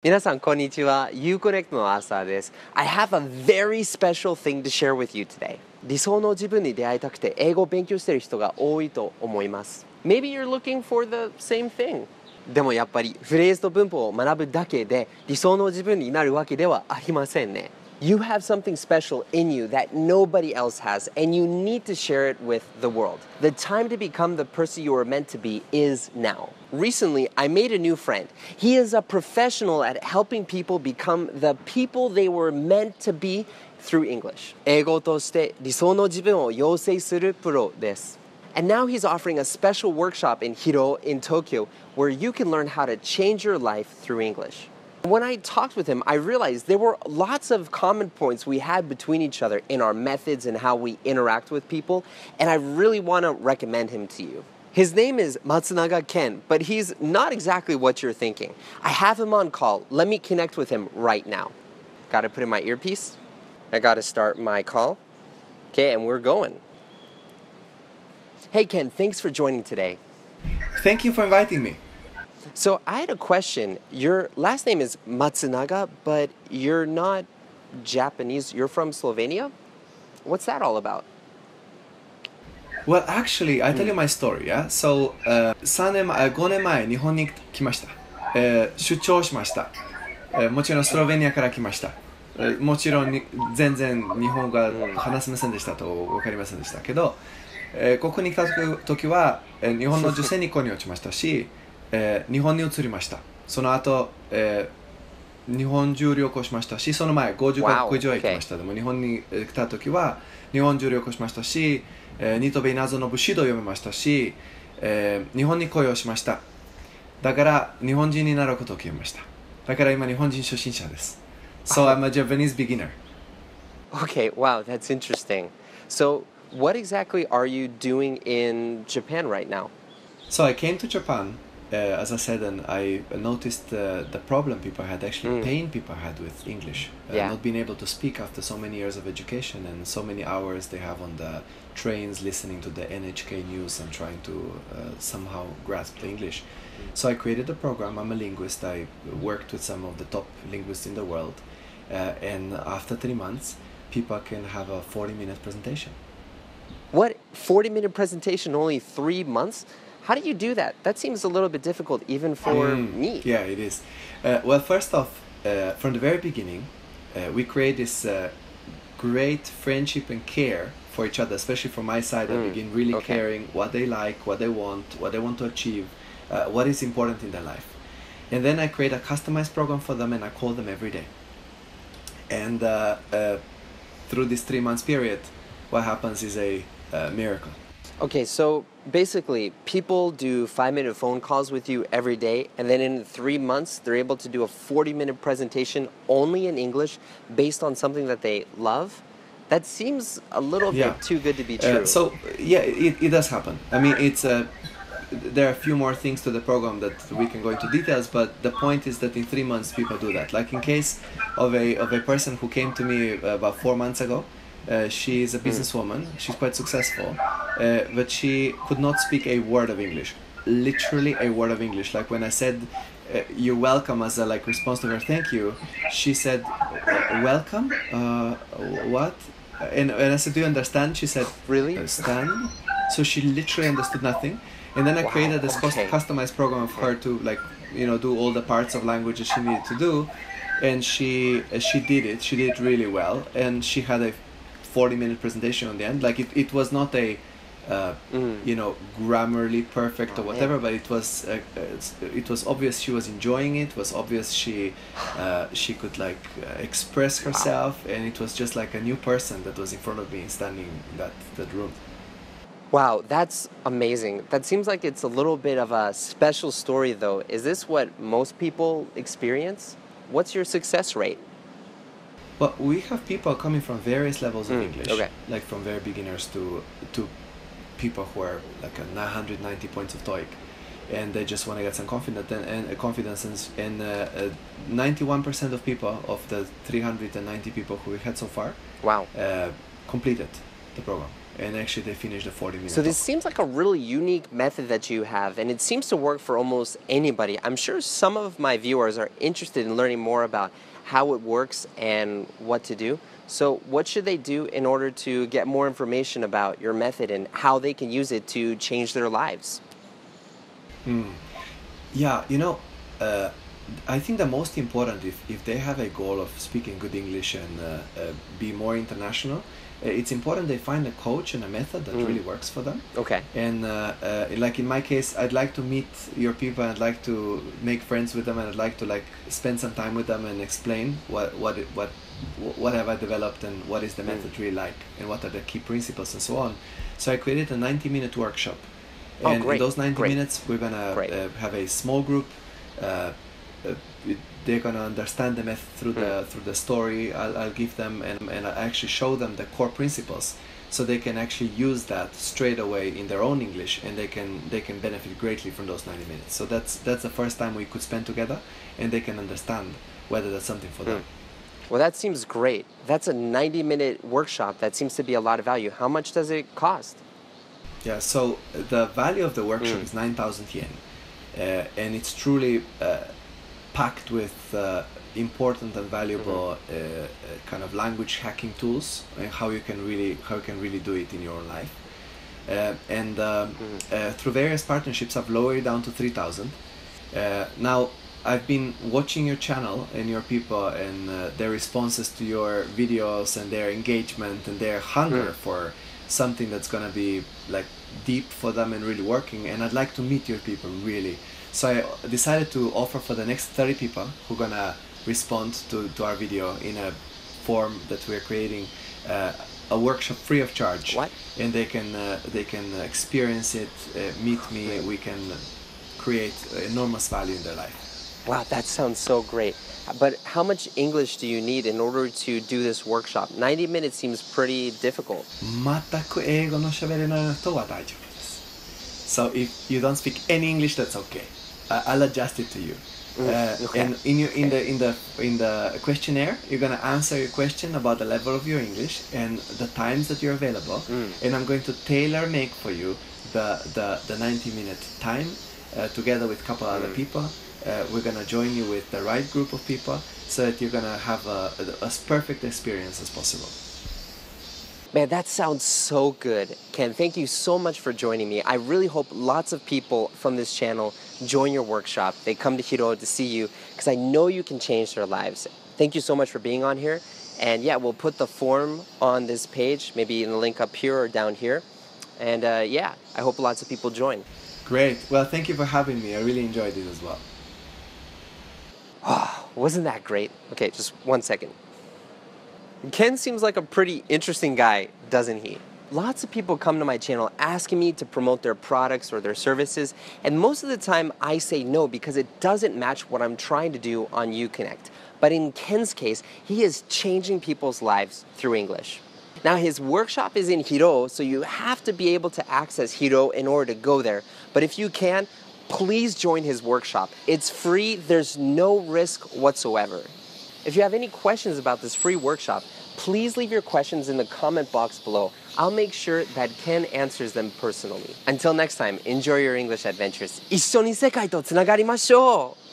皆さんこんにちは。Uconnect の朝です。I have a very special thing to share with you today. 理想の自分に出会いたくて英語を勉強している人が多いと思います。Maybe you're looking for the same thing. でもやっぱりフレーズと文法を学ぶだけで理想の自分になるわけではありませんね。You have something special in you that nobody else has, and you need to share it with the world. The time to become the person you are meant to be is now. Recently, I made a new friend. He is a professional at helping people become the people they were meant to be through English. 英語を通して理想の自分を養成するプロです。And now he's offering a special workshop in Hiro in Tokyo where you can learn how to change your life through English.When I talked with him, I realized there were lots of common points we had between each other in our methods and how we interact with people, and I really want to recommend him to you. His name is Matsunaga Ken, but he's not exactly what you're thinking. I have him on call. Let me connect with him right now. Got to put in my earpiece. I got to start my call. Okay, and we're going. Hey Ken, thanks for joining today. Thank you for inviting me.So I had a question. Your last name is Matsunaga, but you're not Japanese. You're from Slovenia? What's that all about? Well, actually, I tell you my story, yeah? So, 5年前、日本に来ました。出張しました。もちろんスロベニアから来ました。もちろん全然日本語が話せませんでしたと分かりませんでしたけど、ここに来た時は日本の受験に購入しましたし、日本に移りました。その後、日本中旅行しましたし、その前50カ国以上行きました。でも日本に来た時は日本中旅行しましたし、ニトベ謎の武士道を読みましたし、日本に雇用しました。だから日本人になることを決めました。だから今日本人初心者です。So I'm a Japanese beginner. Okay, wow, that's interesting. So what exactly are you doing in Japan right now? So I came to Japan.As I said, and I noticed the problem people had, actually pain people had with English, not being able to speak after so many years of education and so many hours they have on the trains listening to the NHK news and trying to somehow grasp the English. So I created a program. I'm a linguist. I worked with some of the top linguists in the world, and after 3 months, people can have a 40-minute presentation. What? 40-minute presentation, only 3 months?How do you do that? That seems a little bit difficult even for me. Yeah, it is. Well, first off, from the very beginning, we create this great friendship and care for each other, especially from my side. I begin really caring what they like, what they want to achieve, what is important in their life. And then I create a customized program for them and I call them every day. And through this 3 months period, what happens is a miracle.Okay, so basically, people do 5-minute phone calls with you every day, and then in 3 months, they're able to do a 40-minute presentation only in English based on something that they love. That seems a little bit too good to be true. It does happen. I mean, there are a few more things to the program that we can go into details, but the point is that in 3 months, people do that. Like in case of a person who came to me about 4 months ago.She is a businesswoman. She's quite successful, but she could not speak a word of English. Literally a word of English. Like when I said, "You're welcome," as a response to her thank you, she said, "Welcome? What?" And I said, "Do you understand?" She said, "Really? Understand?" So she literally understood nothing. And then I created this customized program of her to do all the parts of languages she needed to do, and she did it. She did it really well, and she had a 40-minute presentation on the end. Like it was not a grammarly perfect or whatever, but it was obvious she was enjoying it. It was obvious she could express herself, and it was just like a new person that was in front of me standing in that room. Wow, that's amazing. That seems like it's a little bit of a special story though. Is this what most people experience? What's your success rate?Well, we have people coming from various levels of English, like from very beginners to people who are like 990 points of TOEIC, and they just want to get some confidence and 91% of people of the 390 people who we had so far, completed the program, and actually they finish the 40-minute So this talk. seems like a really unique method that you have, and it seems to work for almost anybody. I'm sure some of my viewers are interested in learning more about how it works and what to do. So what should they do in order to get more information about your method and how they can use it to change their lives? Yeah, I think the most important, if they have a goal of speaking good English and be more international, it's important they find a coach and a method that really works for them. Okay. And like in my case, I'd like to meet your people, I'd like to make friends with them, and I'd like to spend some time with them and explain what have I developed and what is the method really like and what are the key principles and so on. So I created a 90-minute workshop. And in those 90 minutes, we're gonna have a small group. They're gonna understand the method through the story I'll give them, and I actually show them the core principles, so they can actually use that straight away in their own English, and they can benefit greatly from those 90 minutes. So that's the first time we could spend together, and they can understand whether that's something for them. Well, that seems great. That's a 90-minute workshop. That seems to be a lot of value. How much does it cost? Yeah, so the value of the workshop is 9,000 yen, and it's truly packed with important and valuable kind of language hacking tools and how you can really do it in your own life. Through various partnerships, I've lowered it down to 3,000. Now, I've been watching your channel and your people and their responses to your videos and their engagement and their hunger for something that's gonna be like deep for them and really working, and I'd like to meet your people really. So I decided to offer for the next 30 people who are gonna respond to our video in a form that we're creating a workshop free of charge. What? And they can experience it, meet me. We can create enormous value in their life. Wow, that sounds so great. But how much English do you need in order to do this workshop? 90 minutes seems pretty difficult. 全く英語の喋れない人は大丈夫です。So if you don't speak any English, that's okay. I'll adjust it to you. Okay. And in the questionnaire, you're gonna answer your question about the level of your English and the times that you're available. And I'm going to tailor make for you the 90-minute time together with a couple other people. We're gonna join you with the right group of people so that you're gonna have as perfect experience as possible. Man, that sounds so good. Ken, thank you so much for joining me. I really hope lots of people from this channel join your workshop. They come to Hiro to see you because I know you can change their lives. Thank you so much for being on here. And yeah, we'll put the form on this page, maybe in the link up here or down here. And yeah, I hope lots of people join. Great. Well, thank you for having me. I really enjoyed it as well. Wasn't that great? Okay, just 1 second. Ken seems like a pretty interesting guy, doesn't he? Lots of people come to my channel asking me to promote their products or their services, and most of the time I say no because it doesn't match what I'm trying to do on Uconnect. But in Ken's case, he is changing people's lives through English. Now his workshop is in Hiro, so you have to be able to access Hiro in order to go there. But if you can, please join his workshop. It's free, there's no risk whatsoever. If you have any questions about this free workshop, please leave your questions in the comment box below. I'll make sure that Ken answers them personally. Until next time, enjoy your English adventures. 一緒に世界とつながりましょう!